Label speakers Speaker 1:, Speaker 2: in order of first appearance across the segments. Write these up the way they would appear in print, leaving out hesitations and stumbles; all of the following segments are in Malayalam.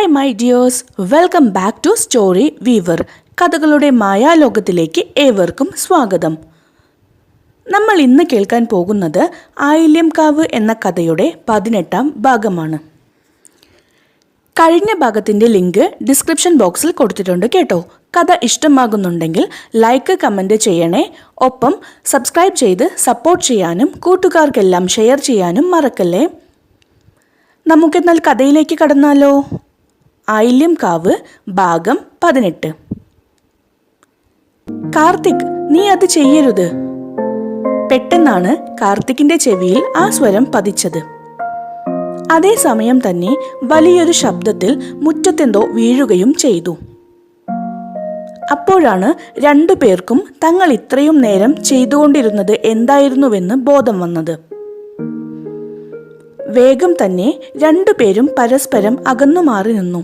Speaker 1: Hi my dears, welcome back to Story Weaver. കഥകളുടെ മായാലോകത്തിലേക്ക് ഏവർക്കും സ്വാഗതം. നമ്മൾ ഇന്ന് കേൾക്കാൻ പോകുന്നത് ആയില്യംകാവ് എന്ന കഥയുടെ 18ാം ഭാഗമാണ്. കഴിഞ്ഞ ഭാഗത്തിൻ്റെ ലിങ്ക് ഡിസ്ക്രിപ്ഷൻ ബോക്സിൽ കൊടുത്തിട്ടുണ്ട് കേട്ടോ. കഥ ഇഷ്ടമാകുന്നുണ്ടെങ്കിൽ ലൈക്ക് കമൻറ്റ് ചെയ്യണേ. ഒപ്പം സബ്സ്ക്രൈബ് ചെയ്ത് സപ്പോർട്ട് ചെയ്യാനും കൂട്ടുകാർക്കെല്ലാം ഷെയർ ചെയ്യാനും മറക്കല്ലേ. നമുക്കെന്നാൽ കഥയിലേക്ക് കടന്നാലോ. ആയില്യംകാവ് ഭാഗം 18. കാർത്തിക്, നീ അത് ചെയ്യരുത്. പെട്ടെന്നാണ് കാർത്തിക്കിന്റെ ചെവിയിൽ ആ സ്വരം പതിച്ചത്. അതേസമയം തന്നെ വലിയൊരു ശബ്ദത്തിൽ മുറ്റത്തെന്തോ വീഴുകയും ചെയ്തു. അപ്പോഴാണ് രണ്ടുപേർക്കും തങ്ങൾ ഇത്രയും നേരം ചെയ്തുകൊണ്ടിരുന്നത് എന്തായിരുന്നുവെന്ന് ബോധം വന്നത്. വേഗം തന്നെ രണ്ടുപേരും പരസ്പരം അകന്നു മാറി നിന്നു.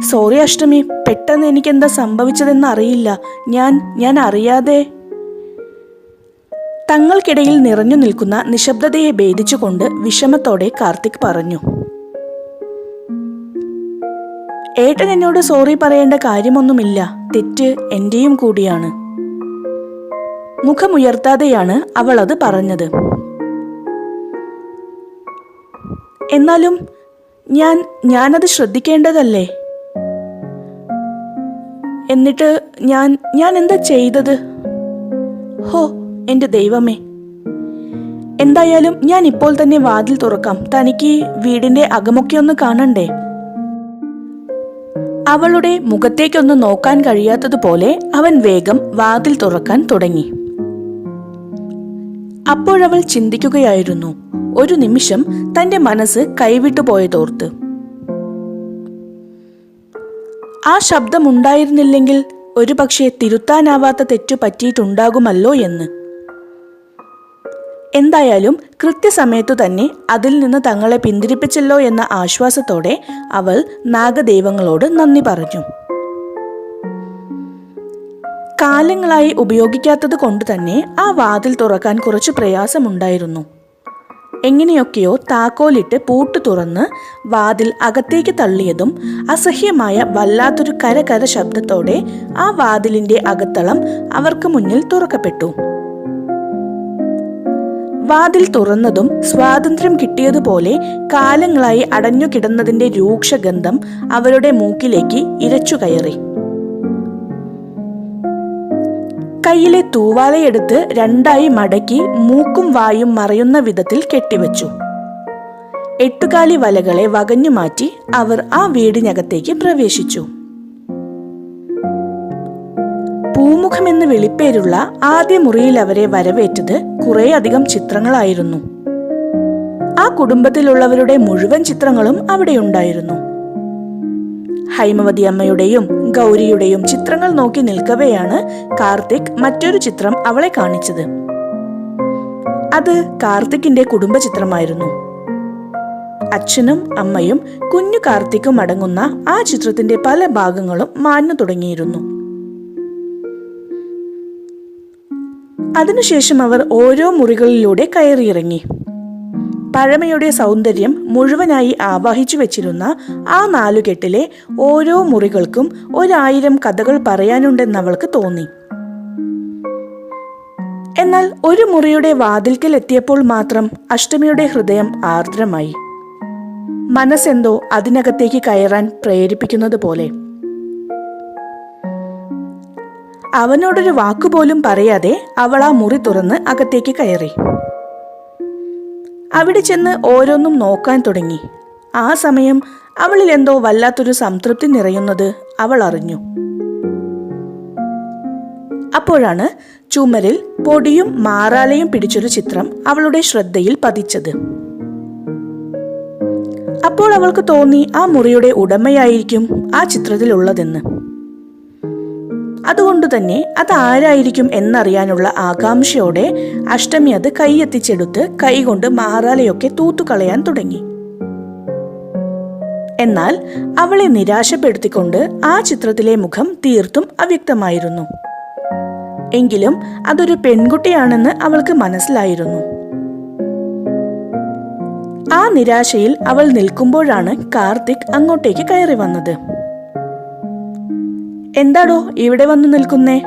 Speaker 1: സോറി അഷ്ടമി, പെട്ടെന്ന് എനിക്കെന്താ സംഭവിച്ചതെന്ന് അറിയില്ല. ഞാൻ അറിയാതെ. തങ്ങൾക്കിടയിൽ നിറഞ്ഞു നിൽക്കുന്ന നിശബ്ദതയെ ഭേദിച്ചുകൊണ്ട് വിഷമത്തോടെ കാർത്തിക് പറഞ്ഞു. ഏട്ടൻ എന്നോട് സോറി പറയേണ്ട കാര്യമൊന്നുമില്ല. തെറ്റ് എന്റെയും കൂടിയാണ്. മുഖമുയർത്താതെയാണ് അവൾ അത് പറഞ്ഞത്. എന്നാലും ഞാനത് ശ്രദ്ധിക്കേണ്ടതല്ലേ? എന്നിട്ട് ഞാൻ എന്താ ചെയ്തത്? ഹോ എന്റെ ദൈവമേ. എന്തായാലും ഞാൻ ഇപ്പോൾ തന്നെ വാതിൽ തുറക്കാം. തനിക്ക് വീടിന്റെ അകമൊക്കെ ഒന്ന് കാണണ്ടേ? അവളുടെ മുഖത്തേക്കൊന്ന് നോക്കാൻ കഴിയാത്തതുപോലെ അവൻ വേഗം വാതിൽ തുറക്കാൻ തുടങ്ങി. അപ്പോഴവൾ ചിന്തിക്കുകയായിരുന്നു. ഒരു നിമിഷം തന്റെ മനസ്സ് കൈവിട്ടുപോയതോർത്ത്. ആ ശബ്ദമുണ്ടായിരുന്നില്ലെങ്കിൽ ഒരുപക്ഷെ തിരുത്താനാവാത്ത തെറ്റു പറ്റിയിട്ടുണ്ടാകുമല്ലോ എന്ന്. എന്തായാലും കൃത്യസമയത്തു തന്നെ അതിൽ നിന്ന് തങ്ങളെ പിന്തിരിപ്പിച്ചല്ലോ എന്ന ആശ്വാസത്തോടെ അവൾ നാഗദൈവങ്ങളോട് നന്ദി പറഞ്ഞു. കാലങ്ങളായി ഉപയോഗിക്കാത്തത് കൊണ്ട് തന്നെ ആ വാതിൽ തുറക്കാൻ കുറച്ച് പ്രയാസമുണ്ടായിരുന്നു. എങ്ങനെയൊക്കെയോ താക്കോലിട്ട് പൂട്ട് തുറന്ന് വാതിൽ അകത്തേക്ക് തള്ളിയതും അസഹ്യമായ വല്ലാത്തൊരു കര ശബ്ദത്തോടെ ആ വാതിലിന്റെ അകത്തളം അവർക്ക് മുന്നിൽ തുറക്കപ്പെട്ടു. വാതിൽ തുറന്നതും സ്വാതന്ത്ര്യം കിട്ടിയതുപോലെ കാലങ്ങളായി അടഞ്ഞു കിടന്നതിന്റെ രൂക്ഷഗന്ധം അവരുടെ മൂക്കിലേക്ക് ഇരച്ചു കയറി. കയ്യിലെ തൂവാലയെടുത്ത് രണ്ടായി മടക്കി മൂക്കും വായും മറയുന്ന വിധത്തിൽ കെട്ടിവച്ചു. എട്ടുകാലി വലകളെ വകഞ്ഞു മാറ്റി അവർ ആ വീടിനകത്തേക്ക് പ്രവേശിച്ചു. പൂമുഖമെന്ന് വിളിപ്പേരുള്ള ആദ്യ മുറിയിൽ അവരെ വരവേറ്റത് കുറേയധികം ചിത്രങ്ങളായിരുന്നു. ആ കുടുംബത്തിലുള്ളവരുടെ മുഴുവൻ ചിത്രങ്ങളും അവിടെയുണ്ടായിരുന്നു. ഹൈമവതി അമ്മയുടെയും ഗൗരിയുടെയും ചിത്രങ്ങൾ നോക്കി നിൽക്കവെയാണ് കാർത്തിക് മറ്റൊരു ചിത്രം അവളെ കാണിച്ചത്. അത് കാർത്തിക്കിന്റെ കുടുംബചിത്രമായിരുന്നു. അച്ഛനും അമ്മയും കുഞ്ഞു കാർത്തിക്കും അടങ്ങുന്ന ആ ചിത്രത്തിന്റെ പല ഭാഗങ്ങളും മാഞ്ഞു തുടങ്ങിയിരുന്നു. അതിനുശേഷം അവർ ഓരോ മുറികളിലൂടെ കയറിയിറങ്ങി. പഴമയുടെ സൗന്ദര്യം മുഴുവനായി ആവാഹിച്ചു വെച്ചിരുന്ന ആ നാലുകെട്ടിലെ ഓരോ മുറികൾക്കും 1000 കഥകൾ പറയാനുണ്ടെന്നവൾക്ക് തോന്നി. എന്നാൽ ഒരു മുറിയുടെ വാതിൽക്കൽ എത്തിയപ്പോൾ മാത്രം അഷ്ടമിയുടെ ഹൃദയം ആർദ്രമായി. മനസ്സെന്തോ അതിനകത്തേക്ക് കയറാൻ പ്രേരിപ്പിക്കുന്നത് പോലെ. അവനോടൊരു വാക്കുപോലും പറയാതെ അവൾ ആ മുറി തുറന്ന് അകത്തേക്ക് കയറി. അവിടെ ചെന്ന് ഓരോന്നും നോക്കാൻ തുടങ്ങി. ആ സമയം അവളിൽ എന്തോ വല്ലാത്തൊരു സംതൃപ്തി നിറയുന്നത് അവൾ അറിഞ്ഞു. അപ്പോഴാണ് ചുമരിൽ പൊടിയും മാറാലയും പിടിച്ചൊരു ചിത്രം അവളുടെ ശ്രദ്ധയിൽ പതിച്ചത്. അപ്പോൾ അവൾക്ക് തോന്നി ആ മുറിയുടെ ഉടമയായിരിക്കും ആ ചിത്രത്തിലുള്ളതെന്ന്. അതുകൊണ്ട് തന്നെ അതാരായിരിക്കും എന്നറിയാനുള്ള ആകാംക്ഷയോടെ അഷ്ടമി അത് കൈയെത്തിച്ചെടുത്ത് കൈകൊണ്ട് മാറാലയൊക്കെ തൂത്തുകളയാൻ തുടങ്ങി. എന്നാൽ അവളെ നിരാശപ്പെടുത്തിക്കൊണ്ട് ആ ചിത്രത്തിലെ മുഖം തീർത്തും അവ്യക്തമായിരുന്നു. എങ്കിലും അതൊരു പെൺകുട്ടിയാണെന്ന് അവൾക്ക് മനസ്സിലായിരുന്നു. ആ നിരാശയിൽ അവൾ നിൽക്കുമ്പോഴാണ് കാർത്തിക് അങ്ങോട്ടേക്ക് കയറി വന്നത്. എന്താടോ ഇവിടെ വന്നു നിൽക്കുന്നേ?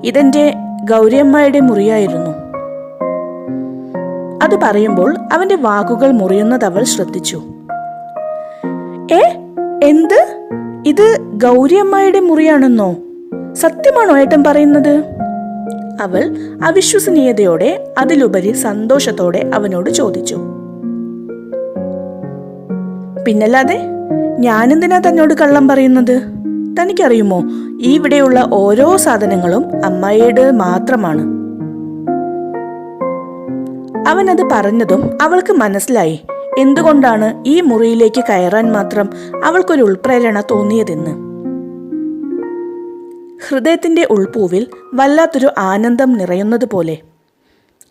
Speaker 1: ഇതെന്റെ ഗൗരിയമ്മയുടെ മുറിയായിരുന്നു. അത് പറയുമ്പോൾ അവന്റെ വാക്കുകൾ മുറിയുന്നത് അവൾ ശ്രദ്ധിച്ചു. എന്ത്? ഇത് ഗൗരിയമ്മയുടെ മുറിയാണെന്നോ? സത്യമാണോ ഏട്ടൻ പറയുന്നത്? അവൾ അവിശ്വസനീയതയോടെ അതിലുപരി സന്തോഷത്തോടെ അവനോട് ചോദിച്ചു. പിന്നല്ലാതെ ഞാനെന്തിനാ തന്നോട് കള്ളം പറയുന്നത്? തനിക്കറിയുമോ, ഇവിടെയുള്ള ഓരോ സാധനങ്ങളും അമ്മായിയുടെ മാത്രമാണ്. അവനത് പറഞ്ഞതും അവൾക്ക് മനസ്സിലായി എന്തുകൊണ്ടാണ് ഈ മുറിയിലേക്ക് കയറാൻ മാത്രം അവൾക്കൊരു ഉൾപ്രേരണ തോന്നിയതെന്ന്. ഹൃദയത്തിന്റെ ഉൾപൂവിൽ വല്ലാത്തൊരു ആനന്ദം നിറയുന്നത് പോലെ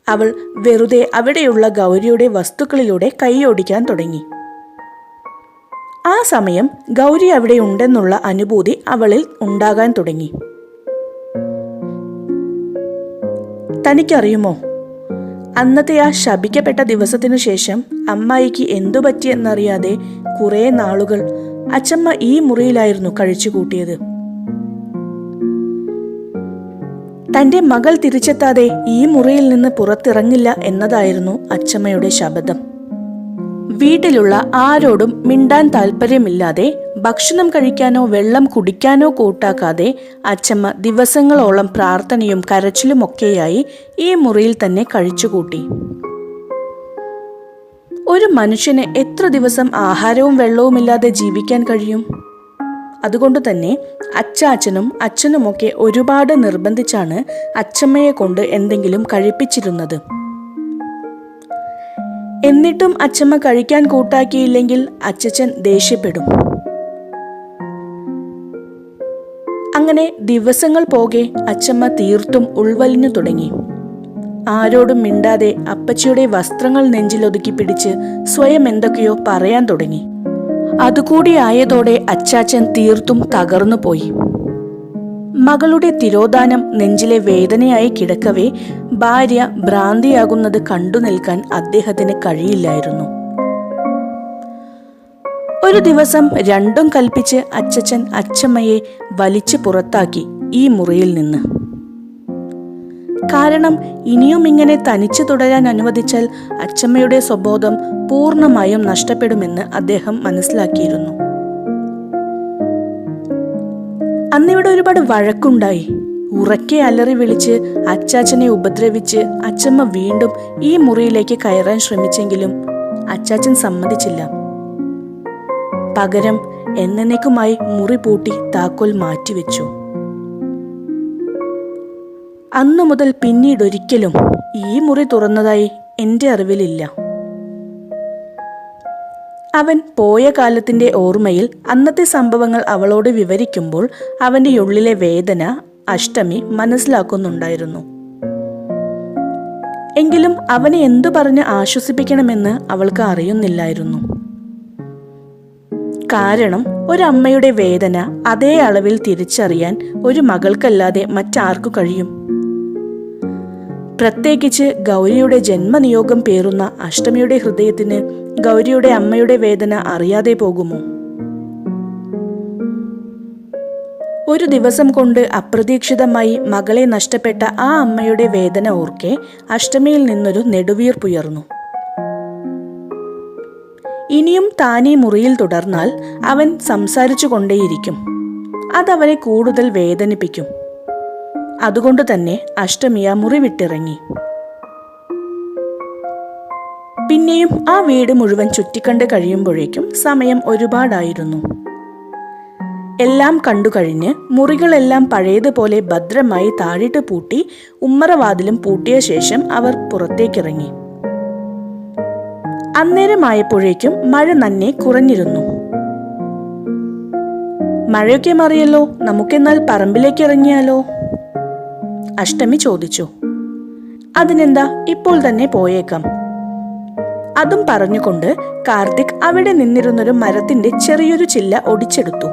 Speaker 1: അവൾ വെറുതെ അവിടെയുള്ള ഗൗരിയുടെ വസ്തുക്കളിലൂടെ കൈയോടിക്കാൻ തുടങ്ങി. ആ സമയം ഗൗരി അവിടെ ഉണ്ടെന്നുള്ള അനുഭൂതി അവളിൽ ഉണ്ടാകാൻ തുടങ്ങി. തനിക്കറിയുമോ, അന്നത്തെ ആ ശപിക്കപ്പെട്ട ദിവസത്തിനു ശേഷം അമ്മായിക്ക് എന്തു പറ്റിയെന്നറിയാതെ കുറെ നാളുകൾ അച്ചമ്മ ഈ മുറിയിലായിരുന്നു കഴിച്ചുകൂട്ടിയത്. തന്റെ മകൾ തിരിച്ചെത്താതെ ഈ മുറിയിൽ നിന്ന് പുറത്തിറങ്ങില്ല എന്നതായിരുന്നു അച്ചമ്മയുടെ ശപഥം. വീട്ടിലുള്ള ആരോടും മിണ്ടാൻ താല്പര്യമില്ലാതെ, ഭക്ഷണം കഴിക്കാനോ വെള്ളം കുടിക്കാനോ കൂട്ടാക്കാതെ അച്ചമ്മ ദിവസങ്ങളോളം പ്രാർത്ഥനയും കരച്ചിലുമൊക്കെയായി ഈ മുറിയിൽ തന്നെ കഴിച്ചുകൂട്ടി. ഒരു മനുഷ്യന് എത്ര ദിവസം ആഹാരവും വെള്ളവുമില്ലാതെ ജീവിക്കാൻ കഴിയും? അതുകൊണ്ട് തന്നെ അച്ചാച്ചനും അച്ഛനുമൊക്കെ ഒരുപാട് നിർബന്ധിച്ചാണ് അച്ചമ്മയെ കൊണ്ട് എന്തെങ്കിലും കഴിപ്പിച്ചിരുന്നത്. എന്നിട്ടും അച്ചമ്മ കഴിക്കാൻ കൂട്ടാക്കിയില്ലെങ്കിൽ അച്ചച്ചൻ ദേഷ്യപ്പെടും. അങ്ങനെ ദിവസങ്ങൾ പോകെ അച്ചമ്മ തീർത്തും ഉൾവലിഞ്ഞു തുടങ്ങി. ആരോടും മിണ്ടാതെ അപ്പച്ചിയുടെ വസ്ത്രങ്ങൾ നെഞ്ചിലൊതുക്കി പിടിച്ച് സ്വയം എന്തൊക്കെയോ പറയാൻ തുടങ്ങി. അതുകൂടി ആയതോടെ അച്ചാച്ചൻ തീർത്തും തകർന്നു പോയി. മകളുടെ തിരോധാനം നെഞ്ചിലെ വേദനയായി കിടക്കവേ ഭാര്യ ഭ്രാന്തിയാകുന്നത് കണ്ടു നിൽക്കാൻ അദ്ദേഹത്തിന് കഴിയില്ലായിരുന്നു. ഒരു ദിവസം രണ്ടും കൽപ്പിച്ച് അച്ചച്ചൻ അച്ചമ്മയെ വലിച്ചു പുറത്താക്കി ഈ മുറിയിൽ നിന്ന്. കാരണം ഇനിയും ഇങ്ങനെ തനിച്ചു തുടരാൻ അനുവദിച്ചാൽ അച്ചമ്മയുടെ സ്വബോധം പൂർണ്ണമായും നഷ്ടപ്പെടുമെന്ന് അദ്ദേഹം മനസ്സിലാക്കിയിരുന്നു. അന്നിവിടെ ഒരുപാട് വഴക്കുണ്ടായി. ഉറക്കെ അലറി വിളിച്ച് അച്ചാച്ചനെ ഉപദ്രവിച്ച് അച്ചമ്മ വീണ്ടും ഈ മുറിയിലേക്ക് കയറാൻ ശ്രമിച്ചെങ്കിലും അച്ചാച്ചൻ സമ്മതിച്ചില്ല. പകരം എന്നേക്കുമായി മുറി പൂട്ടി താക്കോൽ മാറ്റിവെച്ചു. അന്നു മുതൽ പിന്നീടൊരിക്കലും ഈ മുറി തുറന്നതായി എൻ്റെ അറിവിലില്ല. അവൻ പോയ കാലത്തിന്റെ ഓർമ്മയിൽ അന്നത്തെ സംഭവങ്ങൾ അവളോട് വിവരിക്കുമ്പോൾ അവന്റെ ഉള്ളിലെ വേദന അഷ്ടമി മനസ്സിലാക്കുന്നുണ്ടായിരുന്നു. എങ്കിലും അവനെ എന്തു പറഞ്ഞ് ആശ്വസിപ്പിക്കണമെന്ന് അവൾക്ക് അറിയുന്നില്ലായിരുന്നു. കാരണം ഒരമ്മയുടെ വേദന അതേ അളവിൽ തിരിച്ചറിയാൻ ഒരു മകൾക്കല്ലാതെ മറ്റാർക്കു കഴിയും? പ്രത്യേകിച്ച് ഗൗരിയുടെ ജന്മനിയോഗം പേറുന്ന അഷ്ടമിയുടെ ഹൃദയത്തിന് ഗൗരിയുടെ അമ്മയുടെ വേദന അറിയാതെ പോകുമോ? ഒരു ദിവസം കൊണ്ട് അപ്രതീക്ഷിതമായി മകളെ നഷ്ടപ്പെട്ട ആ അമ്മയുടെ വേദന ഓർക്കെ അഷ്ടമിയിൽ നിന്നൊരു നെടുവീർപ്പുയർന്നു. ഇനിയും താനീ മുറിയിൽ തുടർന്നാൽ അവൻ സംസാരിച്ചു കൊണ്ടേയിരിക്കും. അതവനെ കൂടുതൽ വേദനിപ്പിക്കും. അതുകൊണ്ട് തന്നെ അഷ്ടമിയ മുറി വിട്ടിറങ്ങി. പിന്നെയും ആ വീട് മുഴുവൻ ചുറ്റിക്കണ്ട് കഴിയുമ്പോഴേക്കും സമയം ഒരുപാടായിരുന്നു. എല്ലാം കണ്ടുകഴിഞ്ഞ് മുറികളെല്ലാം പഴയതുപോലെ ഭദ്രമായി താഴിട്ട് പൂട്ടി ഉമ്മറവാതിലും പൂട്ടിയ ശേഷം അവർ പുറത്തേക്കിറങ്ങി. അന്നേരമായപ്പോഴേക്കും മഴ നന്നെ കുറഞ്ഞിരുന്നു. മഴയൊക്കെ മാറിയല്ലോ, നമുക്കെന്നാൽ പറമ്പിലേക്ക് ഇറങ്ങിയാലോ? അഷ്ടമി ചോദിച്ചു. അതിനെന്താ, ഇപ്പോൾ തന്നെ പോയേക്കാം. അതും പറഞ്ഞുകൊണ്ട് കാർത്തിക് അവിടെ നിന്നിരുന്നൊരു മരത്തിന്റെ ചെറിയൊരു ചില്ല ഒടിച്ചെടുത്തു.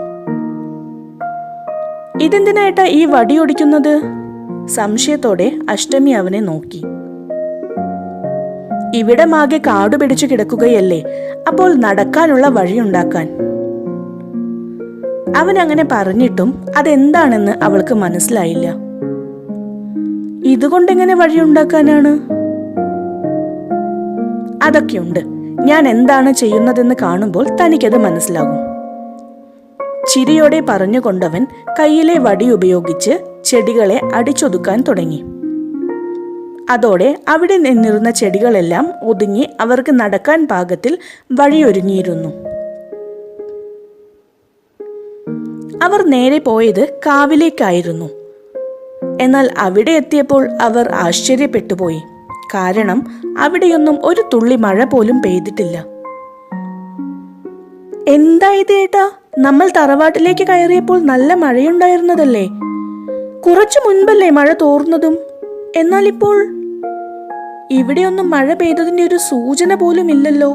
Speaker 1: ഇതെന്തിനായിട്ടാ ഈ വടി ഒടിക്കുന്നത്? സംശയത്തോടെ അഷ്ടമി അവനെ നോക്കി. ഇവിടമാകെ കാടുപിടിച്ചു കിടക്കുകയല്ലേ, അപ്പോൾ നടക്കാനുള്ള വഴിയുണ്ടാക്കാൻ. അവൻ അങ്ങനെ പറഞ്ഞിട്ടും അതെന്താണെന്ന് അവൾക്ക് മനസ്സിലായില്ല. ഇതുകൊണ്ടെങ്ങനെ വഴിയുണ്ടാക്കാനാണ്? അതൊക്കെയുണ്ട്, ഞാൻ എന്താണ് ചെയ്യുന്നതെന്ന് കാണുമ്പോൾ തനിക്കത് മനസ്സിലാകും. ചിരിയോടെ പറഞ്ഞുകൊണ്ടവൻ കയ്യിലെ വടി ഉപയോഗിച്ച് ചെടികളെ അടിച്ചൊതുക്കാൻ തുടങ്ങി. അതോടെ അവിടെ നിന്നിരുന്ന ചെടികളെല്ലാം ഒതുങ്ങി അവർക്ക് നടക്കാൻ പാകത്തിൽ വഴിയൊരുങ്ങിയിരുന്നു. അവർ നേരെ പോയത് കാവിലേക്കായിരുന്നു. എന്നാൽ അവിടെ എത്തിയപ്പോൾ അവർ ആശ്ചര്യപ്പെട്ടുപോയി. കാരണം അവിടെയൊന്നും ഒരു തുള്ളി മഴ പോലും പെയ്തിട്ടില്ല. എന്തായത് ഏട്ടാ, നമ്മൾ തറവാട്ടിലേക്ക് കയറിയപ്പോൾ നല്ല മഴയുണ്ടായിരുന്നതല്ലേ? കുറച്ചു മുൻപല്ലേ മഴ തോർന്നതും? എന്നാൽ ഇപ്പോൾ ഇവിടെയൊന്നും മഴ പെയ്തതിന്റെ ഒരു സൂചന പോലും ഇല്ലല്ലോ.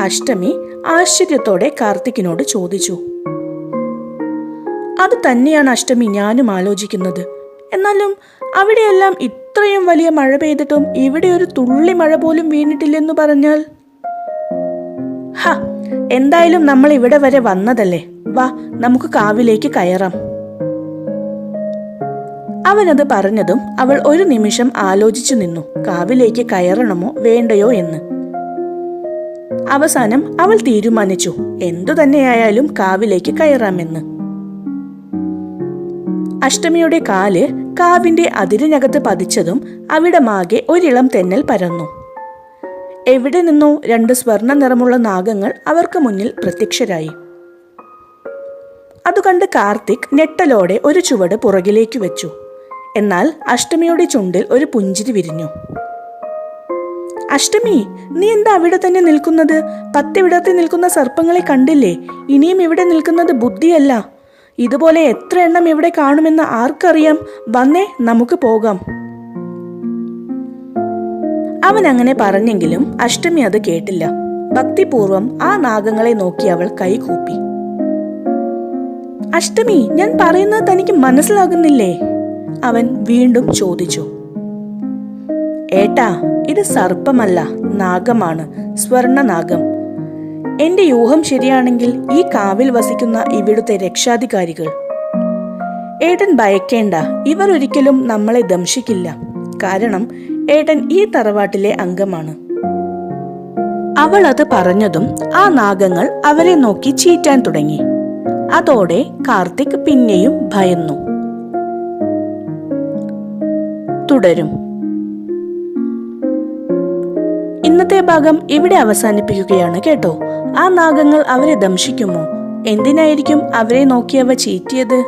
Speaker 1: അഷ്ടമി ആശ്ചര്യത്തോടെ കാർത്തിക്കിനോട് ചോദിച്ചു. അത് തന്നെയാണ് അഷ്ടമി ഞാനും ആലോചിക്കുന്നത്. എന്നാലും അവിടെയെല്ലാം ഇത്രയും വലിയ മഴ പെയ്തിട്ടും ഇവിടെ ഒരു തുള്ളി മഴ പോലും വീണിട്ടില്ലെന്നു പറഞ്ഞാൽ? എന്തായാലും നമ്മൾ ഇവിടെ വരെ വന്നതല്ലേ, വാ നമുക്ക് കാവിലേക്ക് കയറാം. അവനത് പറഞ്ഞതും അവൾ ഒരു നിമിഷം ആലോചിച്ചു നിന്നു, കാവിലേക്ക് കയറണമോ വേണ്ടയോ എന്ന്. അവസാനം അവൾ തീരുമാനിച്ചു, എന്തു തന്നെയായാലും കാവിലേക്ക് കയറാമെന്ന്. അഷ്ടമിയുടെ കാല് കാവിന്റെ അതിരിനകത്ത് പതിച്ചതും അവിടമാകെ ഒരിളം തെന്നൽ പരന്നു. എവിടെ നിന്നോ 2 സ്വർണ്ണ നിറമുള്ള നാഗങ്ങൾ അവർക്ക് മുന്നിൽ പ്രത്യക്ഷരായി. അതുകണ്ട് കാർത്തിക് ഞെട്ടലോടെ ഒരു ചുവട് പുറകിലേക്ക് വെച്ചു. എന്നാൽ അഷ്ടമിയുടെ ചുണ്ടിൽ ഒരു പുഞ്ചിരി വിരിഞ്ഞു. അഷ്ടമി, നീ എന്താ അവിടെ തന്നെ നിൽക്കുന്നത്? 10 വിടർത്തി നിൽക്കുന്ന സർപ്പങ്ങളെ കണ്ടില്ലേ? ഇനിയും ഇവിടെ നിൽക്കുന്നത് ബുദ്ധിയല്ല. ഇതുപോലെ എത്ര എണ്ണം ഇവിടെ കാണുമെന്ന് ആർക്കറിയാം? വന്നേ, നമുക്ക് പോകാം. അവൻ അങ്ങനെ പറഞ്ഞെങ്കിലും അഷ്ടമി അത് കേട്ടില്ല. ഭക്തിപൂർവം ആ നാഗങ്ങളെ നോക്കി അവൾ കൈകൂപ്പി. അഷ്ടമി, ഞാൻ പറയുന്നത് തനിക്ക് മനസ്സിലാകുന്നില്ലേ? അവൻ വീണ്ടും ചോദിച്ചു. ഏട്ടാ, ഇത് സർപ്പമല്ല, നാഗമാണ്, സ്വർണനാഗം. എന്റെ യൂഹം ശരിയാണെങ്കിൽ ഈ കാവിൽ വസിക്കുന്ന ഇവിടുത്തെ രക്ഷാധികാരികൾ. ഏട്ടൻ ഭയക്കേണ്ട, ഇവർ ഒരിക്കലും നമ്മളെ ദംശിക്കില്ല. കാരണം ഏട്ടൻ ഈ തറവാട്ടിലെ അംഗമാണ്. അവൾ അത് പറഞ്ഞതും ആ നാഗങ്ങൾ അവരെ നോക്കി ചീറ്റാൻ തുടങ്ങി. അതോടെ കാർത്തിക് പിന്നെയും ഭയന്നു. തുടരും. ഇന്നത്തെ ഭാഗം ഇവിടെ അവസാനിപ്പിക്കുകയാണ് കേട്ടോ. ആ നാഗങ്ങൾ അവരെ ദംശിക്കുമോ? എന്തിനായിരിക്കും അവരെ നോക്കി അവ ചീറ്റിയത്?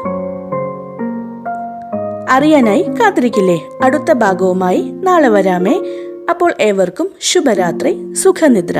Speaker 1: അറിയാനായി കാത്തിരിക്കില്ലേ? അടുത്ത ഭാഗവുമായി നാളെ വരാമേ. അപ്പോൾ ഏവർക്കും ശുഭരാത്രി, സുഖനിദ്ര.